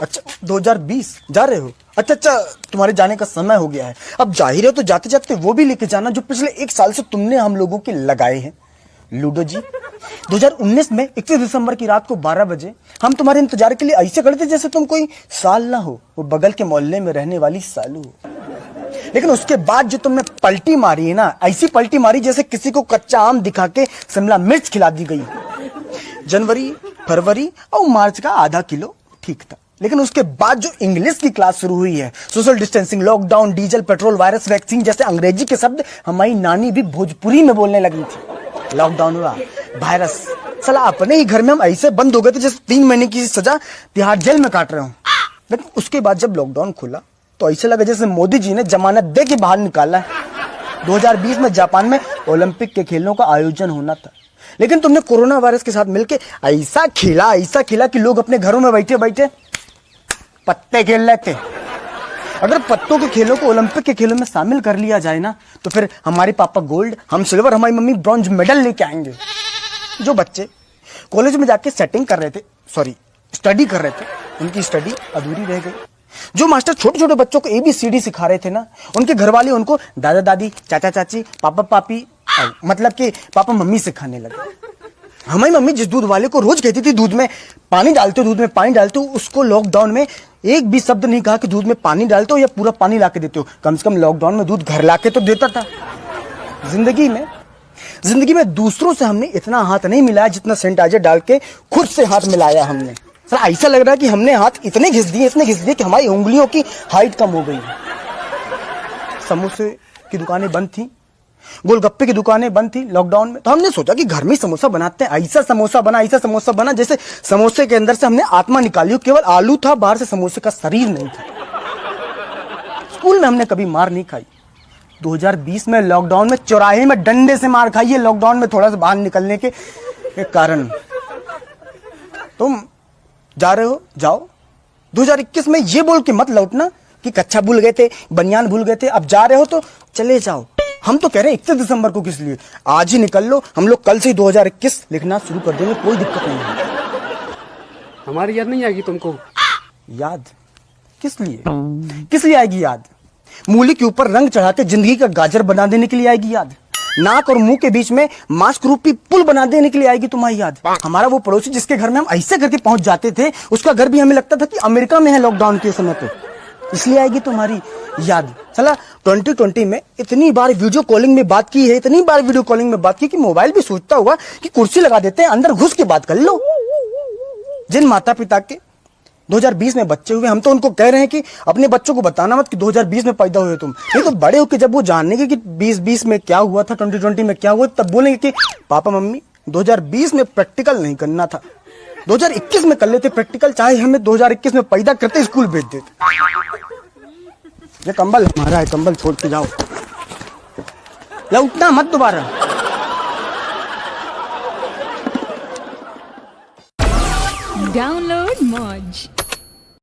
अच्छा 2020 जा रहे हो? अच्छा, तुम्हारे जाने का समय हो गया है। अब जाहिर है तो जाते जाते वो भी लेके जाना जो पिछले 1 साल से तुमने हम लोगों के लगाए हैं। लूडो जी, 2019 में 31 दिसंबर की रात को 12 बजे हम तुम्हारे इंतजार के लिए ऐसे खड़े थे जैसे तुम कोई साल ना हो, वो बगल के मोहल्ले में रहने वाली सालू हो। लेकिन उसके बाद जो तुमने पलटी मारी है ना, ऐसी पलटी मारी जैसे किसी को कच्चा आम दिखा के शिमला मिर्च खिला दी गई। जनवरी, फरवरी और मार्च का आधा किलो ठीक था, लेकिन उसके बाद जो इंग्लिश की क्लास शुरू हुई है, social distancing, lockdown, diesel, petrol, virus, vaccine जैसे अंग्रेजी के शब्द हमारी नानी भी भोजपुरी में बोलने लगी थी। लॉकडाउन हुआ, वायरस, साला अपने ही घर में हम ऐसे बंद हो गए थे जैसे 3 महीने की सजा तिहाड़ जेल में काट रहे हो। लेकिन उसके बाद जब लॉकडाउन खुला तो ऐसे लगा जैसे मोदी जी ने जमानत दे के बाहर निकाला है। 2020 में जापान में ओलंपिक के खेलों का आयोजन होना था, लेकिन तुमने कोरोना वायरस के साथ मिलकर ऐसा खेला कि लोग अपने घरों में बैठे बैठे पत्ते खेल लेते। अगर पत्तों के खेलों को ओलंपिक के खेलों में शामिल कर लिया जाए ना, तो फिर हमारे पापा गोल्ड, हम सिल्वर, हमारी मम्मी ब्रॉन्ज मेडल लेके आएंगे। जो बच्चे कॉलेज में जाके स्टडी कर रहे थे, उनकी स्टडी अधूरी रह गई। जो मास्टर छोटे छोटे बच्चों को ABCD सिखा रहे थे ना, उनके घर वाले उनको दादा दादी, चाचा चाची, पापा पापी, मतलब कि पापा मम्मी सिखाने लगे। हमारी मम्मी जिस दूध वाले को रोज कहती थी दूध में पानी डालते हो, उसको लॉकडाउन में एक भी शब्द नहीं कहा कि दूध में पानी डालते हो या पूरा पानी लाके देते हो। कम से कम लॉकडाउन में दूध घर लाके तो देता था। जिंदगी में दूसरों से हमने इतना हाथ नहीं मिलाया जितना सैनिटाइजर डाल के खुद से हाथ मिलाया हमने। सर ऐसा लग रहा है कि हमने हाथ इतने घिस दिए कि हमारी उंगलियों की हाइट कम हो गई। समोसे की दुकानें बंद थी, गोलगप्पे की दुकानें बंद थी लॉकडाउन में, तो हमने सोचा कि घर में समोसा बनाते हैं। ऐसा समोसा बना जैसे समोसे के अंदर से हमने आत्मा निकाली हो, केवल आलू था, बाहर से समोसे का शरीर नहीं था। स्कूल में हमने कभी मार नहीं खाई। 2020 में लॉकडाउन में चौराहे में डंडे से मार खाई है, लॉकडाउन में थोड़ा सा बाहर निकलने के कारण। तुम जा रहे हो, जाओ। 2021 में ये बोल के मत लौटना कि कच्छा भूल गए थे, बनियान भूल गए थे। अब जा रहे हो तो चले जाओ। हम तो कह रहे हैं 31 दिसंबर को किस लिए, आज ही निकल लो। हम लोग कल से ही 2021 लिखना शुरू कर देंगे, कोई दिक्कत नहीं है। हमारी याद नहीं आएगी तुमको? याद किस लिए आएगी याद? मूली के ऊपर रंग चढ़ा के जिंदगी का गाजर बना देने के लिए आएगी याद। नाक और मुंह के बीच में मास्क रूपी पुल बना देने के लिए आएगी तुम्हारी याद। हमारा वो पड़ोसी जिसके घर में हम ऐसे करके पहुंच जाते थे, उसका घर भी हमें लगता था कि अमेरिका में है लॉकडाउन के समय पे, इसलिए आएगी तुम्हारी याद। चला 2020 में इतनी बार वीडियो कॉलिंग में बात की कि मोबाइल भी सोचता हुआ कि कुर्सी लगा देते हैं, अंदर घुस के बात कर लो। जिन माता पिता के 2020 में बच्चे हुए, हम तो उनको कह रहे हैं कि अपने बच्चों को बताना मत कि 2020 में पैदा हुए तुम। नहीं तो बड़े होकर जब वो जानेंगे कि 2020 में क्या हुआ था, 2020 में क्या हुआ, तब बोलेंगे कि पापा मम्मी 2020 में प्रैक्टिकल नहीं करना था, 2021 में कर लेते प्रैक्टिकल, चाहे हमें 2021 में पैदा करते स्कूल भेज देते। ये कंबल हमारा है, कंबल छोड़ के जाओ, लौटना मत दोबारा। Download Moj.